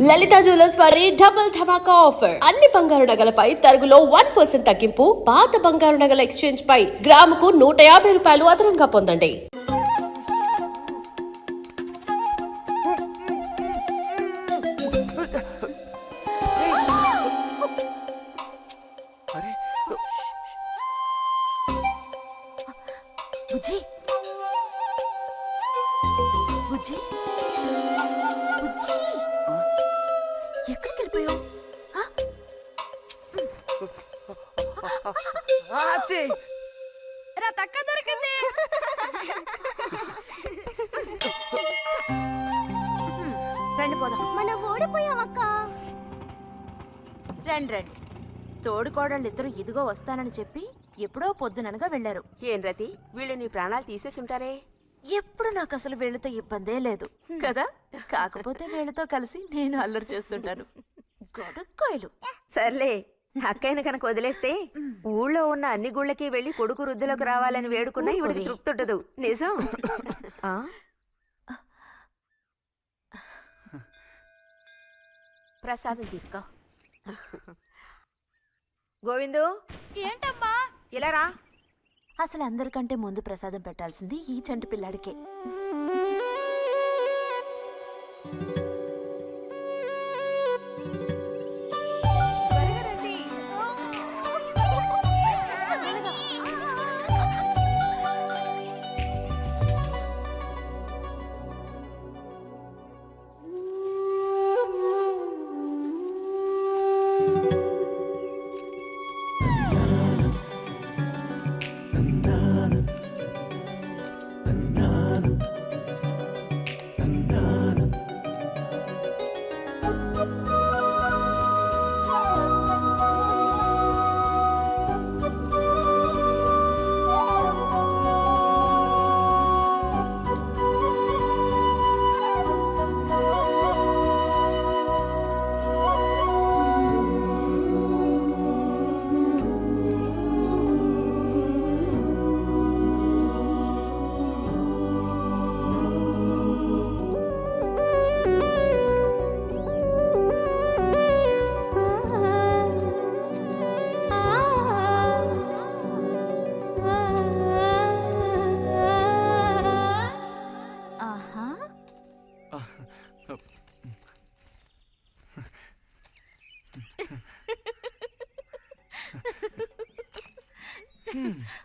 లలిత jewellers వారి double ధమాకా offer. అన్ని బంగారు నగలపై తరుగులో 1% తగ్గింపు. పాత బంగారు నగల ఎక్స్చేంజ్ పై గ్రాముకు 150 రూపాయలు అదనంగా పొందండి. ఎక్కడికి వెళ్ళిపోయావు? తక్క దొరికింది. రండి పోదాం. మనం ఓడిపోయామక్క. రండి రండి. తోడుకోడళ్ళిద్దరూ ఇదిగో వస్తానని చెప్పి ఎప్పుడో పొద్దుననగా వెళ్లారు. ఏం రతి, వీళ్ళు నీ ప్రాణాలు తీసేసి ఉంటారే. ఎప్పుడు నాకు అసలు వీళ్ళతో ఇబ్బందే లేదు కదా. కాకపోతే వీళ్ళతో కలిసి నేను అల్లరి చేస్తుంటాను. గొడక్కాయలు. సర్లే, అక్కయ్యను కనుక వదిలేస్తే ఊళ్ళో ఉన్న అన్ని గుళ్ళకి వెళ్లి కొడుకు వృద్ధిలోకి రావాలని వేడుకున్నా ఇవిడికి తృప్తి ఉండదు. నిజం. ప్రసాదం తీసుకో. గోవిందు, ఏంటమ్మా? ఇలా రా. అసలు అందరికంటే ముందు ప్రసాదం పెట్టాల్సింది ఈ చంటి పిల్లాడికే.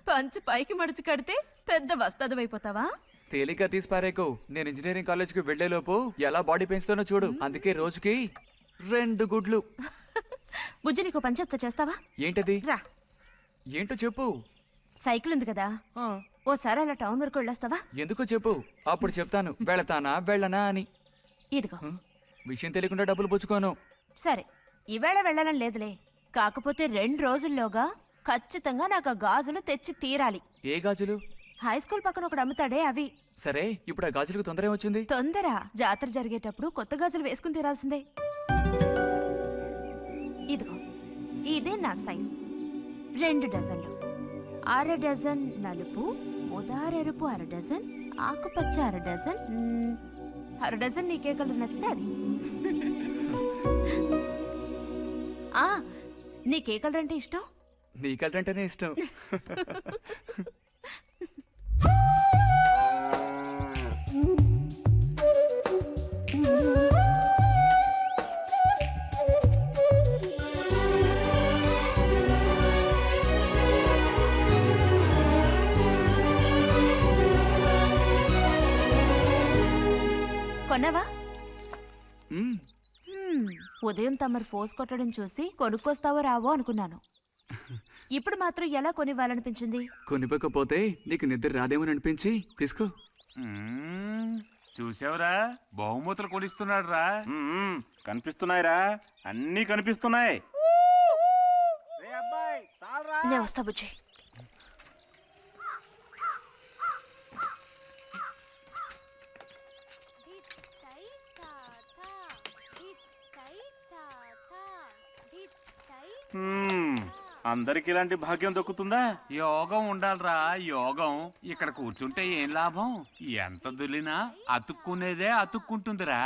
పంచు పైకి మడిచి కడితే పెద్ద వస్తాదమైపోతావా? తేలిగ్గా తీసి పారేకు. నేను ఇంజనీరింగ్ కాలేజ్కి వెళ్లేలోపు ఎలా బాడీ పెంచుతానో చూడు. అందుకే రోజుకి 2 గుడ్లు. బుజ్జి, నీకు పని చెప్తా, చేస్తావా? ఏంటది? రా. ఏంటో చెప్పు. సైకిల్ ఉంది కదా, ఓసారి అలా టౌన్ వరకు వెళ్ళొస్తావా? ఎందుకో చెప్పు, అప్పుడు చెప్తాను వెళతానా వెళ్ళనా అని. ఇదిగో. విషయం తెలియకుండా డబ్బులు పుచ్చుకోను. సరే, ఈవేళ వెళ్ళాలని లేదులే. కాకపోతే 2 రోజుల్లోగా ఖచ్చితంగా నాకు ఆ గాజులు తెచ్చి తీరాలి. ఏ గాజులు? హై స్కూల్ పక్కన ఒకడు అమ్ముతాడే అవి. సరే, ఇప్పుడు ఆ గాజులకు తొందర ఏమొచ్చింది? తొందర జాతర జరిగేటప్పుడు కొత్త గాజులు వేసుకుని తీరాల్సిందే. ఇదిగో, ఇదే నా సైజ్. 2 డజన్లు. 1/2 డజన్ నలుపు, ముదారెరుపు 1/2 డజన్, ఆకుపచ్చ 1/2 డజన్. 1/2 డజన్ నీకే కలర్ నచ్చితే అది. నీకే కలర్ అంటే ఇష్టం? నీ కలర్ అంటేనే ఇష్టం. కొన్నావా? ఉదయం తమరు ఫోర్స్ కొట్టడం చూసి కొనుక్కొస్తావో రావో అనుకున్నాను. ఇప్పుడు మాత్రం ఎలా కొనివ్వాలనిపించింది? కొనిపోకపోతే నీకు నిద్ర రాదేమని అనిపించి తీసుకో. చూసావురా, బహుమతులు కొనిస్తున్నాడు రా. కనిపిస్తున్నాయిరా, అన్నీ కనిపిస్తున్నాయి. నేను వస్తా బుజ్జి. అందరికి ఇలాంటి భాగ్యం దొక్కుతుందా? యోగం ఉండాలిరా, యోగం. ఇక్కడ కూర్చుంటే ఏం లాభం? ఎంత దులినా అతుక్కునేదే అతుక్కుంటుందిరా.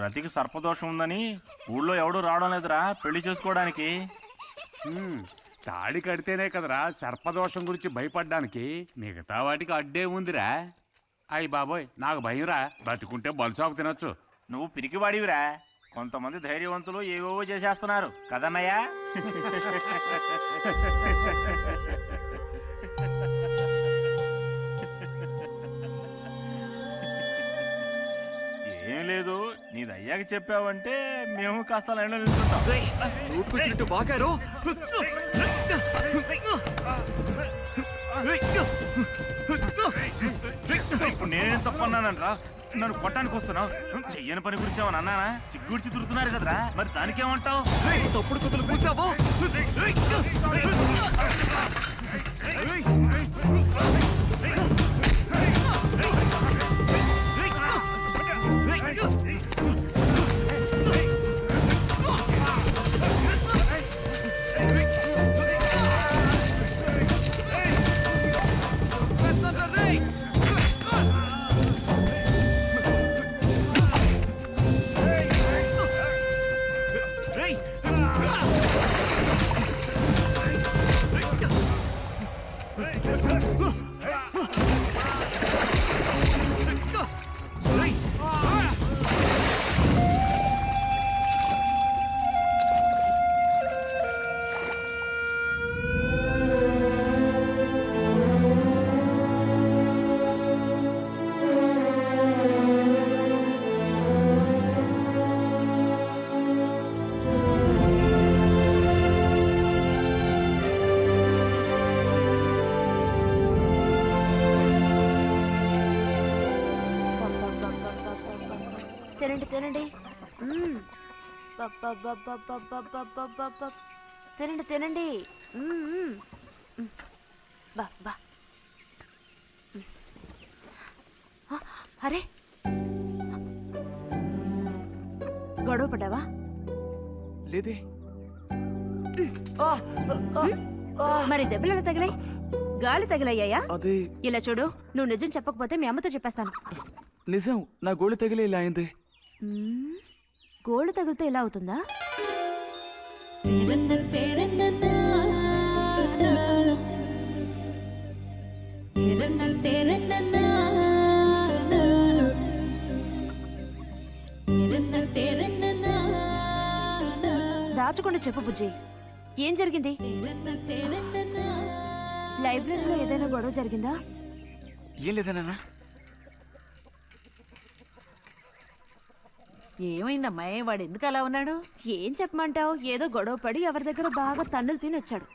రతికి సర్పదోషం ఉందని ఊళ్ళో ఎవడూ రావడం లేదురా పెళ్లి చేసుకోవడానికి. తాళి కడితేనే కదరా సర్పదోషం గురించి భయపడ్డానికి, మిగతా వాటికి అడ్డే ఉందిరా. అయ్యి బాబోయ్, నాకు భయంరా, బతుకుంటే బలుసాకు తినొచ్చు. నువ్వు పిరికివాడివిరా. కొంతమంది ధైర్యవంతులు ఏవేవో చేసేస్తున్నారు కదన్నయ్యా. ఏం లేదు, నీది అయ్యాక చెప్పావంటే మేము కాస్త లైన్లో నిల్చుంటాం. నోటుకొచ్చినట్టు బాగారు. ఇప్పుడు నేనేం తప్పన్నానరా? నన్ను కొట్టడానికి వస్తున్నావు. చెయ్యని పని గురించి ఏమన్నా అన్నానా? సిగ్గుడిచి తిరుగుతున్నారు కదరా, మరి దానికేమంటావు? తప్పుడు కుతులు కూసావు. తినండి తినండి. తినండి తినండి. బా బా. అరే, గొడవ పడ్డావా? లేదే. మరి దెబ్బలు ఎలా తగిలాయి? గాలి తగిలయ్యాయా? అదే ఇలా చూడు, నువ్వు నిజం చెప్పకపోతే మీ అమ్మతో చెప్పేస్తాను. నిజం, నా గోళి తగిలే ఇలా అయింది. గోళ్ళు తగిలితే ఇలా అవుతుందా? దాచకుండా చెప్పు బుజ్జి, ఏం జరిగింది? లైబ్రరీలో ఏదైనా గొడవ జరిగిందా? ఏం లేదన్నా. ఏమైందమ్మా, వాడు ఎందుకు అలా ఉన్నాడు? ఏం చెప్పమంటావు, ఏదో గొడవ పడి ఎవరి దగ్గర బాగా తన్నులు తిని వచ్చాడు.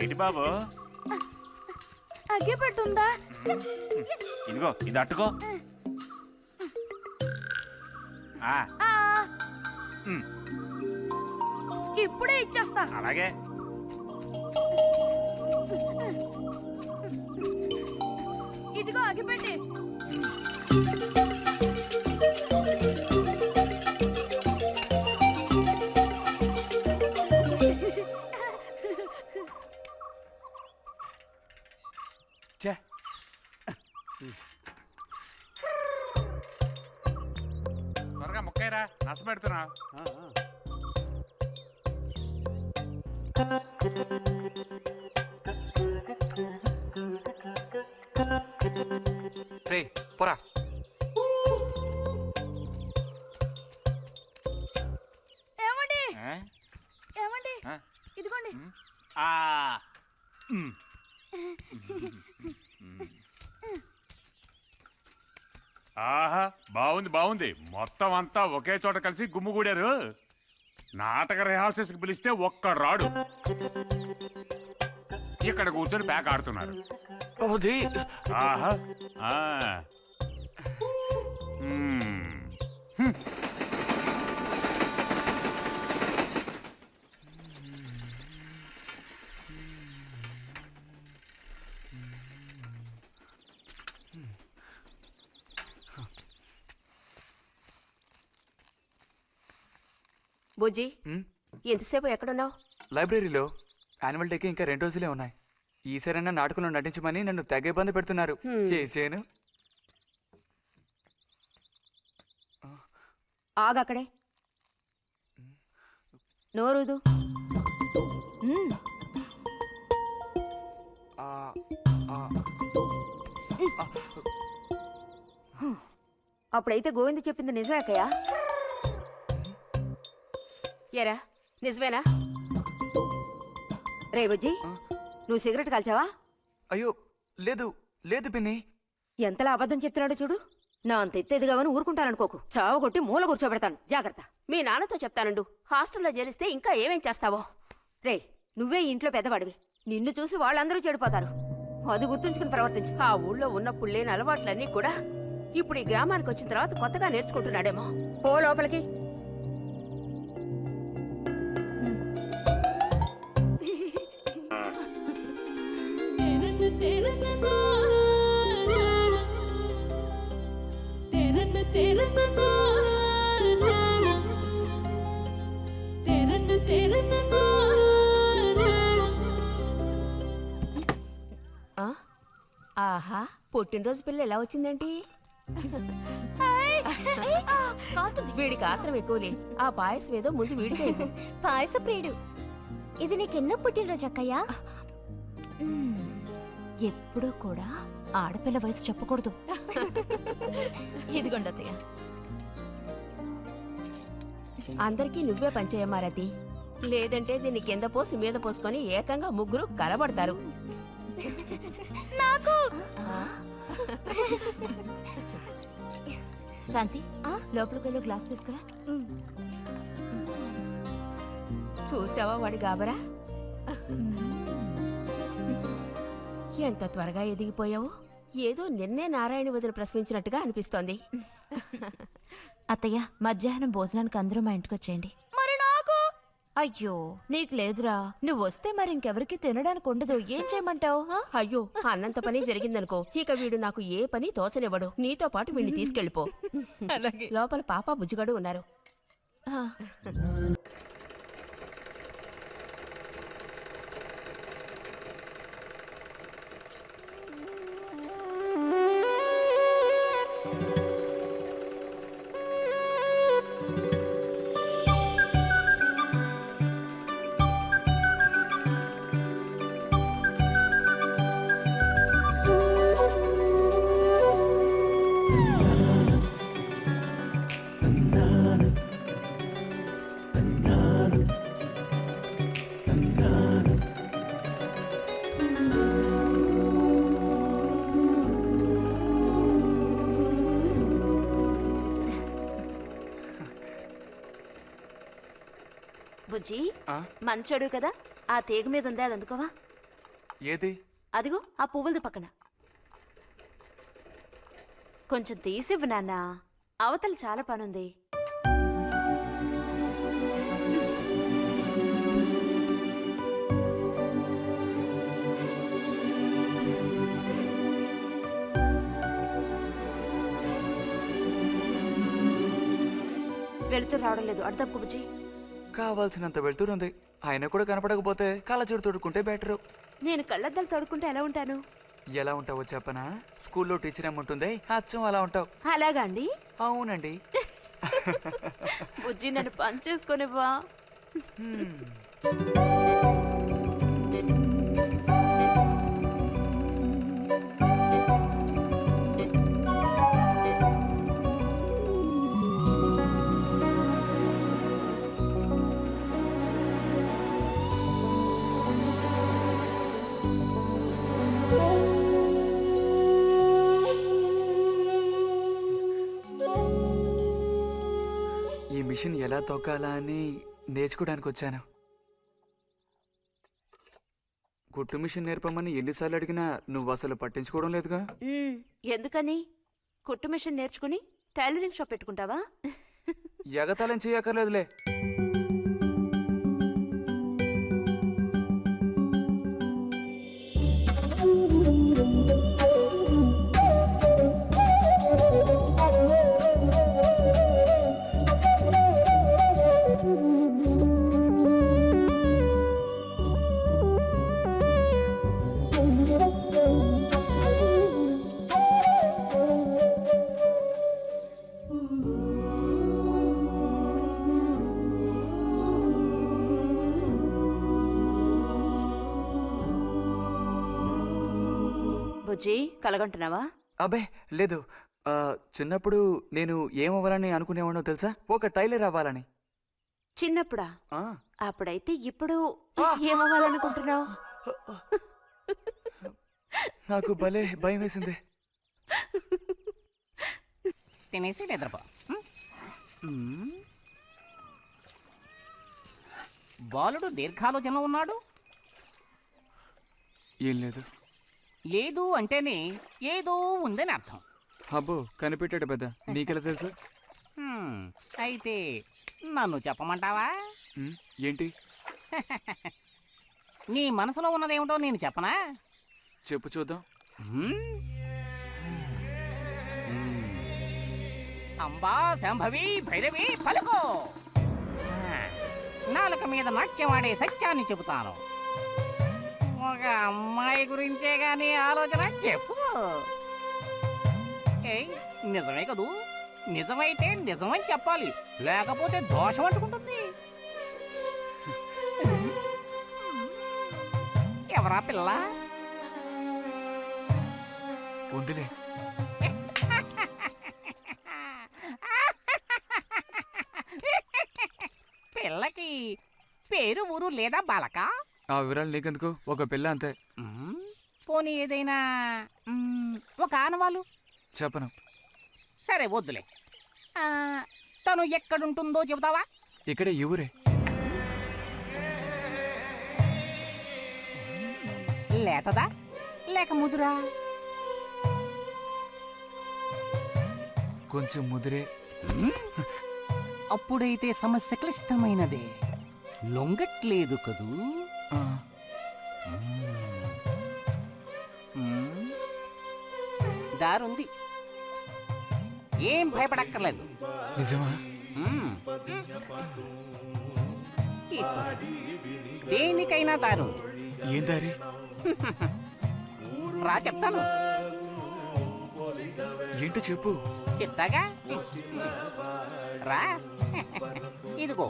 ఏంటి బాబు? అగ్గిపెట్టుందా? ఇదిగో ఇది అట్టుకో. ఇప్పుడే ఇచ్చేస్తా. అలాగే. ఇదిగో అగ్గిపెట్టి. చే, త్వరగా ముక్కైరా, నస పెడుతున్నా. రే పోరా. ఏమండి? ఆ? ఏమండి? ఆ? ఇదిగోండి. ఆ. ఉమ్. ఆహా, బాగుంది బాగుంది. మొత్తం అంతా ఒకే చోట కలిసి గుమ్ముగూడారు. నాటక రిహార్సల్స్కి పిలిస్తే ఒక్క రాడు. ఇక్కడ కూర్చొని ప్యాక్ ఆడుతున్నారు. అది ఆహా ఆ. బుజ్జి ఎంతసేపు ఎక్కడున్నావు? లైబ్రరీలో యాన్యువల్ డేకి ఇంకా 2 రోజులే ఉన్నాయి. ఈసారైనా నాటకంలో నటించమని నన్ను తెగ ఇబ్బంది పెడుతున్నారు. ఏం చేయను? ఆగక్కడే నోరుదు. అప్పుడైతే గోవింద చెప్పింది నిజమే అక్కయ్య. ఎరా నిజమేనా? రే బుజ్జి, నువ్వు సిగరెట్ కాల్చావా? అయ్యో లేదు లేదు పిన్ని. ఎంతలా అబద్ధం చెప్తున్నాడో చూడు. నా అంత ఎత్తేదిగావని ఊరుకుంటాననుకోకు. చావగొట్టి మూల కూర్చోబెడతాను. జాగ్రత్త. మీ నాన్నతో చెప్తానుండు. హాస్టల్లో చేరిస్తే ఇంకా ఏమేం చేస్తావో. రే, నువ్వే ఈ ఇంట్లో పెద్దవాడివి. నిన్ను చూసి వాళ్ళందరూ చెడిపోతారు. అది గుర్తుంచుకుని ప్రవర్తించు. ఆ ఊళ్ళో ఉన్నప్పుడు లేని అలవాట్లన్నీ కూడా ఇప్పుడు ఈ గ్రామానికి వచ్చిన తర్వాత కొత్తగా నేర్చుకుంటున్నాడేమో. పో లోపలికి. ఆహా, పుట్టినరోజు పిల్ల ఎలా వచ్చిందేంటి? వీడికి ఆత్రం ఎక్కువలే. ఆ పాయసం ఏదో ముందు వీడికే ఇవ్వు. పాయస ప్రియుడు. ఇది నీకెన్నో పుట్టినరోజు అక్కయ్యా? ఎప్పుడూ కూడా ఆడపిల్ల వయసు చెప్పకూడదు. ఇదిగోండి అత్తయ్య. అందరికీ నువ్వే పంచేయమారతి. లేదంటే దీన్ని కింద పోసి మీద పోసుకొని ఏకంగా ముగ్గురు కలబడతారు. నాకు శాంతి, లోపలికి వెళ్ళి గ్లాస్ తీసుకురా. చూసావా వాడి గాబరా? ఎంత త్వరగా ఎదిగిపోయావు. ఏదో నిన్నే నారాయణ వదిన ప్రసవించినట్టుగా అనిపిస్తోంది. అత్తయ్య, మధ్యాహ్నం భోజనానికి అందరూ మా ఇంటికి వచ్చేయండి. మరి నాకు? అయ్యో, నీకు లేదురా. నువ్వు వస్తే మరి ఇంకెవరికి తినడానికి ఉండదు. ఏం చేయమంటావు? అయ్యో, అన్నంత పని జరిగిందనుకో, ఇక వీడు నాకు ఏ పని తోచనివ్వడు. నీతో పాటు వీడిని తీసుకెళ్ళిపో. లోపల పాప బుజ్జిగడు ఉన్నారు. బుజ్జి, మంచోడు కదా. ఆ తీగ మీద ఉంది, అది అందుకోవా? ఏది? అదిగో ఆ పువ్వులది పక్కన. కొంచెం తీసివ్వు నాన్న. అవతల చాలా పనుంది. వెళుతూ రావడం లేదు. అర్థం బుజ్జి. కావాల్సినంత వెళ్తురుంది. ఆయన కూడా కనపడకపోతే కళ్ళజోడు తొడుక్కుంటే బెటరు. నేను కళ్ళద్దాలు తొడుక్కుంటే ఎలా ఉంటాను? ఎలా ఉంటావో చెప్పనా? స్కూల్లో టీచర్ ఏముంటుంది, అచ్చం అలా ఉంటావు. అలాగా అండి? అవునండి. బుజ్జి, నన్ను పని చేసుకునివ్వా? మిషన్ ఎలా తొక్కాలా అని నేర్చుకోవడానికి వచ్చాను. కుట్టు మిషన్ నేర్పమని ఎన్నిసార్లు అడిగినా నువ్వు అసలు పట్టించుకోవడం లేదుగా. ఎందుకని? కుట్టు మిషన్ నేర్చుకుని టైలరింగ్ షాప్ పెట్టుకుంటావా? ఎగతాళం చేయక్కర్లేదులే. బుజ్జి కలగంటున్నావా? అబ్బే లేదు. చిన్నప్పుడు నేను ఏమవ్వాలని అనుకునేవాడో తెలుసా? ఒక టైలర్ అవ్వాలని. చిన్నప్పుడా? ఆ, అప్పుడైతే ఇప్పుడు ఏమవ్వాలనుకుంటున్నావు? నాకు భలే భయం వేసింది. తినేసి నిద్రపో. బాలుడు దీర్ఘాలోచనలో ఉన్నాడు. ఏం లేదు. లేదు అంటేనే ఏదో ఉందని అర్థం. అబ్బో కనిపెట్టాడు పెద్ద. నీకెలా తెలుసు? అయితే నన్ను చెప్పమంటావా? ఏంటి? నీ మనసులో ఉన్నదేమిటో నేను చెప్పనా? చెప్పు చూద్దాం. అంబా శాంభవి భైరవి పలుకో. నాలుక మీద నాట్యమాడే సత్యాన్ని చెబుతాను. ఒక అమ్మాయి గురించే గానీ ఆలోచన చెప్పు. ఏయ్, నిజమే కదూ? నిజమైతే నిజమని చెప్పాలి, లేకపోతే దోషం అంటుకుంటుంది. ఎవరా పిల్ల? ఉందిలే. పిల్లకి పేరు ఊరు లేదా బాలక? ఆ వివరాలు నీకెందుకు? ఒక పిల్ల అంతే. పోనీ ఏదైనా ఒక ఆనవాలు? చెప్పను. సరే వద్దులే. తను ఎక్కడుంటుందో చెబుతావా? ఇక్కడే ఈ ఊరే. లేతదా లేక ముదురా? కొంచెం ముదిరే. అప్పుడైతే సమస్య క్లిష్టమైనదే. లొంగట్లేదు కదూ? ఆ, దారుంది, ఏం భయపడక్కర్లేదు. నిజమా? ఈశ్వరుడు, దేనికైనా దారుంది. ఏం దారి? రా చెప్తాను. ఏంటో చెప్పు. చెప్తాగా, రా. ఇదిగో,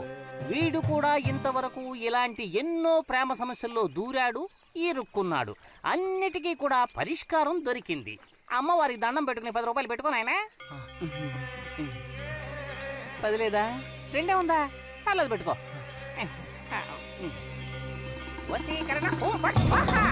వీడు కూడా ఇంతవరకు ఇలాంటి ఎన్నో ప్రేమ సమస్యల్లో దూరాడు, ఇరుక్కున్నాడు. అన్నిటికీ కూడా పరిష్కారం దొరికింది. అమ్మవారికి దండం పెట్టుకుని 10 రూపాయలు పెట్టుకో నాయనా. 10 లేదా? 2 ఉందా? పర్లేదు పెట్టుకో. వశీకరణ ఓం ఫట్ స్వాహా.